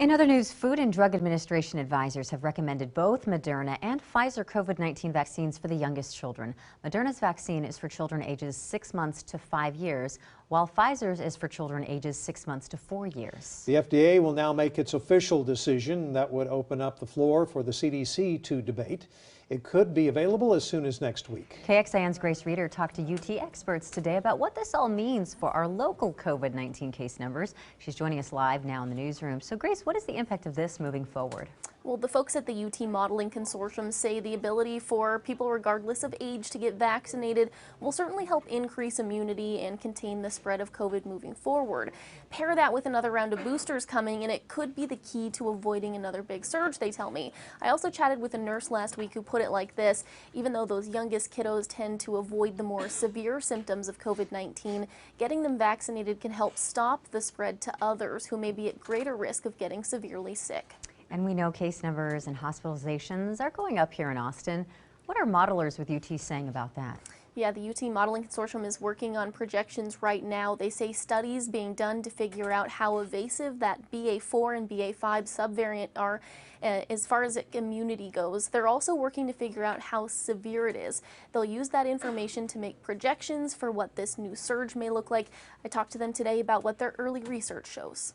In other news, Food and Drug Administration advisors have recommended both Moderna and Pfizer COVID-19 vaccines for the youngest children. Moderna's vaccine is for children ages 6 months to 5 years, while Pfizer's is for children ages 6 months to 4 years. The FDA will now make its official decision that would open up the floor for the CDC to debate. It could be available as soon as next week. KXAN's Grace Reeder talked to UT experts today about what this all means for our local COVID-19 case numbers. She's joining us live now in the newsroom. So Grace, what is the impact of this moving forward? Well, the folks at the UT Modeling Consortium say the ability for people regardless of age to get vaccinated will certainly help increase immunity and contain the spread of COVID moving forward. Pair that with another round of boosters coming and it could be the key to avoiding another big surge, they tell me. I also chatted with a nurse last week who put it like this: even though those youngest kiddos tend to avoid the more severe symptoms of COVID-19, getting them vaccinated can help stop the spread to others who may be at greater risk of getting severely sick. And we know case numbers and hospitalizations are going up here in Austin. What are modelers with UT saying about that? Yeah, the UT Modeling Consortium is working on projections right now. They say studies being done to figure out how evasive that BA4 and BA5 subvariant are as far as immunity goes. They're also working to figure out how severe it is. They'll use that information to make projections for what this new surge may look like. I talked to them today about what their early research shows.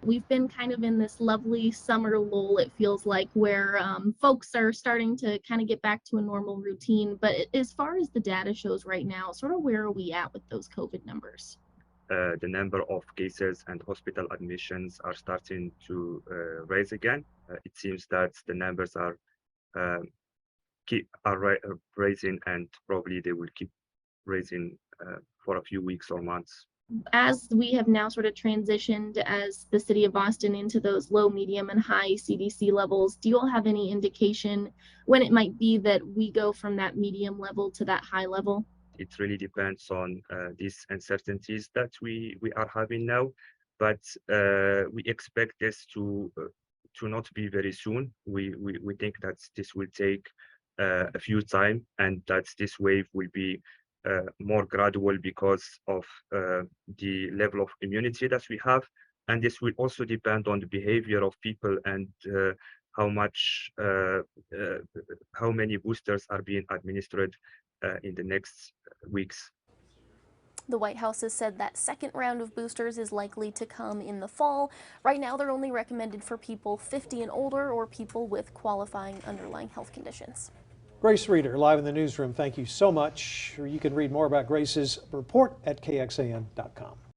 We've been kind of in this lovely summer lull, it feels like, where folks are starting to kind of get back to a normal routine. But as far as the data shows right now, sort of where are we at with those COVID numbers? The number of cases and hospital admissions are starting to rise again. It seems that the numbers are rising, and probably they will keep rising for a few weeks or months. As we have now sort of transitioned as the city of Boston into those low, medium, and high CDC levels, do you all have any indication when it might be that we go from that medium level to that high level? It really depends on these uncertainties that we are having now, but we expect this to not be very soon. We think that this will take a few time, and that this wave will be more gradual because of the level of immunity that we have, and this will also depend on the behavior of people and how many boosters are being administered in the next weeks. The White House has said that second round of boosters is likely to come in the fall. Right now, they're only recommended for people 50 and older or people with qualifying underlying health conditions. Grace Reeder, live in the newsroom. Thank you so much. You can read more about Grace's report at KXAN.com.